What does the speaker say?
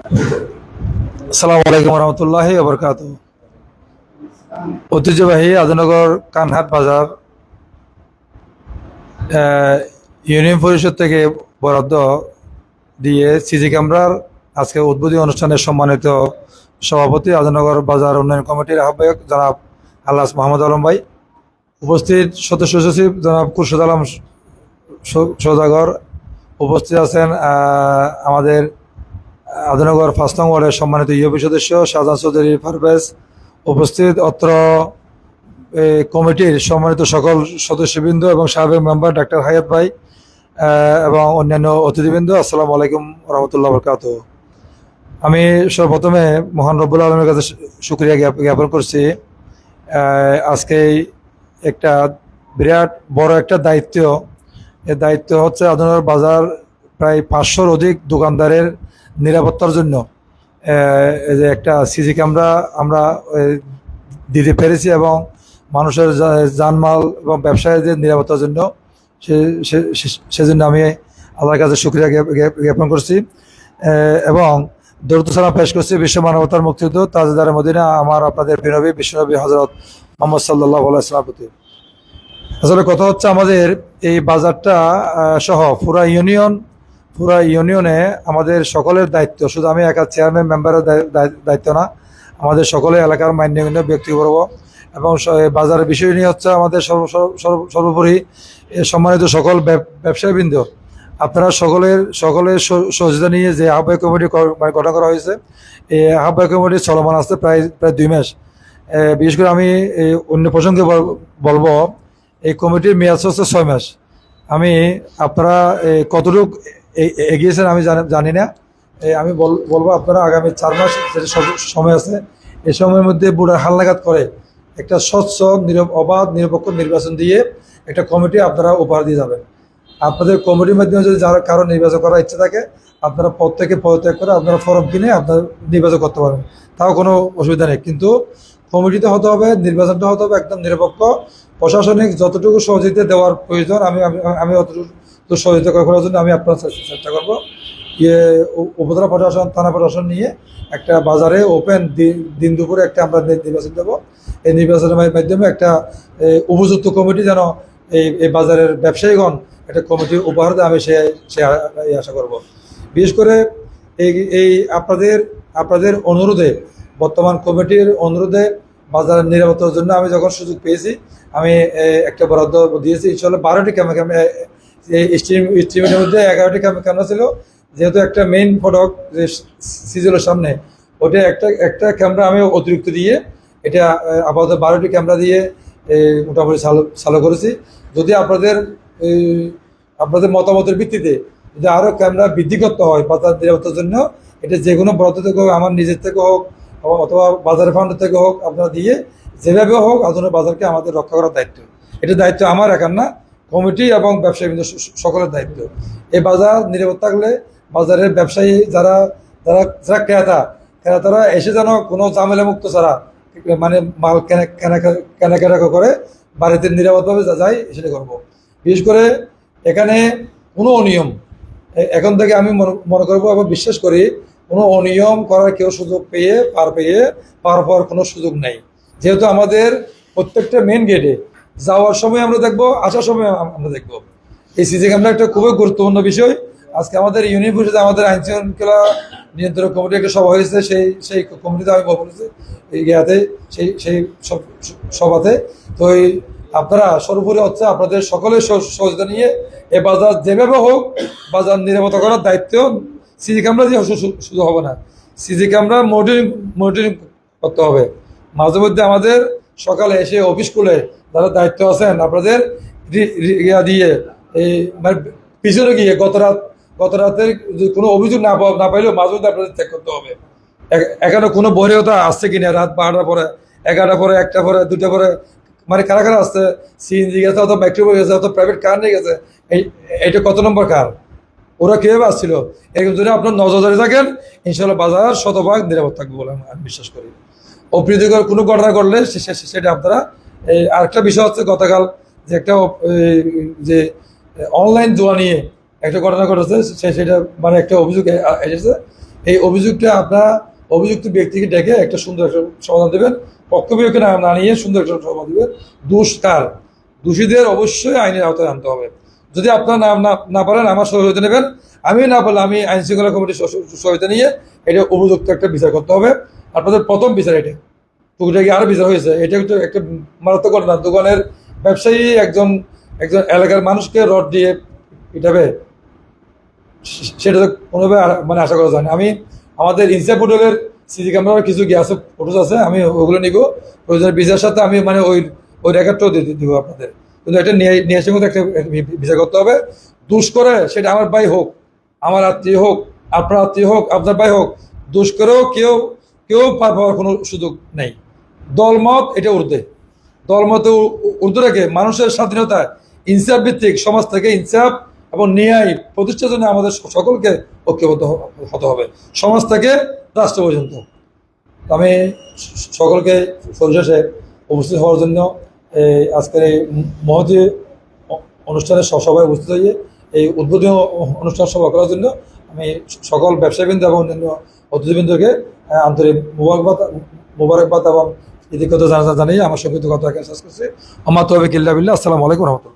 আসসালামু আলাইকুম রহমতুল্লাহি ওবরকাত। ঐতিহ্যবাহী আজনগর কানহাট বাজার ইউনিয়ন পরিষদ থেকে বরাদ্দ দিয়ে সিসি ক্যামেরার আজকে উদ্বোধনী অনুষ্ঠানের সম্মানিত সভাপতি আজনগর বাজার উন্নয়ন কমিটির আহ্বায়ক জনাব আল্লাহ মোহাম্মদ আলম ভাই, উপস্থিত সদস্য সচিব জনাব খুরশেদ আলম সৌদাগর, উপস্থিত আছেন আমাদের আজনগর ৫ নং ওয়ার্ডের সম্মানিত ইউপি সদস্য শাহজাহান চৌধুরী পারভেজ, উপস্থিত অত্র কমিটির সম্মানিত সকল সদস্যবৃন্দ এবং সাবেক মেম্বার ডাক্তার হায়াত ভাই এবং অন্যান্য অতিথিবৃন্দ, আসসালামু আলাইকুম রহমতুল্লাহ বরকাত। আমি সর্বপ্রথমে মহান রব্বুল আলমের কাছে শুকরিয়া জ্ঞাপন করছি। আজকে একটা বিরাট বড় একটা দায়িত্ব, এই দায়িত্ব হচ্ছে আজনগর বাজার প্রায় 500-র অধিক দোকানদারের নিরাপত্তার জন্য এই যে একটা সিসি ক্যামেরা আমরা দিতে পেরেছি এবং মানুষের জানমাল এবং ব্যবসায়ীদের নিরাপত্তার জন্য সেজন্য আমি আল্লাহর কাছে শুকরিয়া জ্ঞাপন করছি এবং দরুদ সালাম পেশ করছি বিশ্ব মানবতার মুক্তিযুদ্ধ তাজদারে মদিনা আমার আপনাদের বিনবী বিশ্বনবী হযরত মুহাম্মদ সাল্লাল্লাহু আলাইহি ওয়াসাল্লাম প্রতি। আসলে কথা হচ্ছে আমাদের এই বাজারটা সহ পুরা ইউনিয়নে আমাদের সকলের দায়িত্ব, শুধু আমি একা চেয়ারম্যান মেম্বারের দায়িত্ব না, আমাদের সকলের এলাকার মান্যগণ্য ব্যক্তিবর্গ এবং বাজারের বিষয় নিয়ে হচ্ছে আমাদের সর্বোপরি সম্মানিত সকল ব্যবসায়ীবৃন্দ, আপনারা সকলের সহযোগিতা নিয়ে যে আহ্বায়ক কমিটি গঠন করা হয়েছে, এই আহ্বায়ক কমিটি চলমান আছে প্রায় 2 মাস। বিশেষ করে আমি অন্য প্রসঙ্গে বলবো, এই কমিটির মেয়াদ হচ্ছে 6 মাস। আমি আপনারা কতটুকু এগিয়েছেন আমি জানি না, আমি বলবো আপনারা আগামী 4 মাস যেটা সময় আছে, এই সময়ের মধ্যে বুড়া হালনাগাদ করে একটা স্বচ্ছ অবাধ নিরপেক্ষ নির্বাচন দিয়ে একটা কমিটি আপনারা উপহার দিয়ে যাবেন। আপনাদের কমিটির মাধ্যমে যদি যারা কারো নির্বাচন করার ইচ্ছে থাকে, আপনারা পদ থেকে পদত্যাগ করে আপনারা ফর্ম কিনে আপনারা নির্বাচন করতে পারবেন, তাও কোনো অসুবিধা নেই। কিন্তু কমিটিতে হতে হবে, নির্বাচনটা হতে হবে একদম নিরপেক্ষ। প্রশাসনিক যতটুকু সহযোগিতা দেওয়ার প্রয়োজন আমি অতটুকু সহযোগিতা করার জন্য আমি আপনার চেষ্টা করবো। উপজেলা প্রশাসন, থানা প্রশাসন নিয়ে একটা বাজারে ওপেন দিন দুপুরে একটা আমরা নির্বাচন দেবো। এই নির্বাচনের মাধ্যমে একটা উপযুক্ত কমিটি যেন এই বাজারের ব্যবসায়ীগণ একটা কমিটি উপহার দেয়, আমি সে আশা করব। বিশেষ করে এই আপনাদের অনুরোধে, বর্তমান কমিটির অনুরোধে বাজারের নিরাপত্তার জন্য আমি যখন সুযোগ পেয়েছি, আমি একটা বরাদ্দ দিয়েছি। ইনশাল্লাহ 12টি ক্যামেরা, স্ট্রিমের মধ্যে 11টি ক্যামেরা ছিল, যেহেতু একটা মেইন ফটক যে সিজলের সামনে, ওটা একটা ক্যামেরা আমি অতিরিক্ত দিয়ে এটা আপাতত 12টি ক্যামেরা দিয়ে মোটামুটি চালু করেছি। যদি আপনাদের মতামতের ভিত্তিতে যদি আরও ক্যামেরা বৃদ্ধি করতে হয় বাজার নিরাপত্তার জন্য, এটা যে কোনো বরাদ্দ থেকে হোক, আমার নিজের থেকে হোক অথবা বাজার ফান্ড থেকে হোক, আপনারা দিয়ে যেভাবে হোক আধুনিক বাজারকে আমাদের রক্ষা করার দায়িত্ব, এটা দায়িত্ব আমার একার না, কমিটি এবং ব্যবসায়ী সকলের দায়িত্ব। এই বাজার নিরাপদ থাকলে বাজারের ব্যবসায়ী যারা ক্রেতারা এসে যেন কোনো ঝামেলা মুক্ত ছাড়া মানে মাল কেনাকাটা করে বাড়িতে নিরাপদভাবে যায়, সেটা করবো। বিশেষ করে এখানে কোনো অনিয়ম এখন থেকে আমি মনে করবো এবং বিশ্বাস করি, কোনো অনিয়ম করার কেউ সুযোগ পাওয়ার কোনো সুযোগ নেই। যেহেতু আমাদের প্রত্যেকটা মেন গেটে যাওয়ার সময় আমরা দেখবো, আসার সময় আমরা দেখবো। এই সিসি ক্যামেরা একটা খুবই গুরুত্বপূর্ণ বিষয়। আজকে আমাদের ইউনিয়ন পরিষদে আমাদের আইন শৃঙ্খলা নিয়ন্ত্রণ কমিটি একটা সভা হয়েছে, সেই কমিটিতে আমি বলছি সেই সভাতে। তো আপনারা সর্বোপরি হচ্ছে আপনাদের সকলের সহযোগিতা নিয়ে এ বাজার যেভাবে হোক বাজার নিরাপত্তা করার দায়িত্ব সিসি ক্যামেরা দিয়ে শুধু হবে না, সিসি ক্যামেরা মনিটরিং করতে হবে। মাঝে মধ্যে আমাদের সকালে এসে অফিস খুলে যারা দায়িত্ব আছেন আপনাদের দিয়ে এই মানে পিছনে গিয়ে গত রাতের কোনো অভিযোগ না পাইলেও মাঝে মধ্যে আপনাদের চেক করতে হবে এখানে কোনো বহিরাগত আসছে কিনা, রাত 12টার পরে, 11টার পরে, 1টা পরে, 2টা পরে, মানে কারা আসছে, সিএনজি গেছে অথবা মেট্রো গেছে অথবা প্রাইভেট কার নিয়ে গেছে, এইটা কত নম্বর কার, ওরা কীভাবে আসছিল, এরকম যদি আপনার নজরদারি থাকেন ইনশাল্লাহ বাজার শতভাগ নিরাপদ থাকবে বলে আমি বিশ্বাস করি। অপ্রীতিকর কোনো ঘটনা ঘটলে সেটা আপনারা আরেকটা বিষয় হচ্ছে, গতকাল যে একটা যে অনলাইন জুয়া নিয়ে একটা ঘটনা ঘটেছে, সেটা মানে একটা অভিযোগ এসেছে। এই অভিযোগটা আপনারা অভিযুক্ত ব্যক্তিকে ডেকে একটা সুন্দর একটা সমাধান দেবেন, পক্ষবিপক্ষে না নিয়ে সুন্দর একটা সমাধান দেবেন। দোষ কার? দোষীদের অবশ্যই আইনের আওতায় আনতে হবে। যদি আপনারা না পারেন আমার সহযোগিতা নেবেন, আমি না পারলে আমি আইন শৃঙ্খলা কমিটির সহযোগিতা নিয়ে এটা উপযুক্ত একটা বিচার করতে হবে। আপনাদের প্রথম বিচার এটা, টুকটাকি আরো বিচার হয়েছে, এটা একটা মারাত্মক ঘটনা। দোকানের ব্যবসায়ী একজন একজন এলাকার মানুষকে রড দিয়ে পিটাবে, সেটা তো কোনোভাবে মানে আশা করা যায় না। আমি আমাদের ইনসাফ হোটেলের সিসি ক্যামেরার কিছু আছে, ফটোস আছে, আমি ওগুলো নিব, প্রয়োজনের বিচারের সাথে আমি মানে ওই ওই রেকর্ডটাও দিব আপনাদের। কিন্তু এটা নিয়ে এসে মধ্যে একটা বিচার করতে হবে। দুষ করে সেটা আমার ভাই হোক, আমার আত্মীয় হোক, আপনার আত্মীয় হোক, আপনার ভাই হোক, দুষ করেও কেউ কেউ পার পাওয়ার কোনো সুযোগ নেই। দলমত এটা ঊর্ধ্বে, দলমতে ঊর্ধ্বে রেখে মানুষের স্বাধীনতা, ইনসাফ ভিত্তিক সমাজ থেকে ইনসাফ এবং ন্যায় প্রতিষ্ঠার জন্য আমাদের সকলকে ঐক্যবদ্ধ হতে হবে, সমাজ থেকে রাষ্ট্র পর্যন্ত। আমি সকলকে পরিশেষে উপস্থিত হওয়ার জন্য আজকের এই মহতী অনুষ্ঠানের সভায় উপস্থিত হয়ে এই উদ্বোধনী অনুষ্ঠান সভা করার জন্য আমি সকল ব্যবসায়ীবৃন্দ এবং অন্যান্য অতিথিবৃন্দকে আন্তরিক মোবারকবাদ এবং কৃতজ্ঞতা জানিয়ে আমার সংক্ষিপ্ত কথা শেষ করছি। আমার তবে কিল্লা বিল্লাহ। আসসালামু আলাইকুম রহমতুল্লাহ।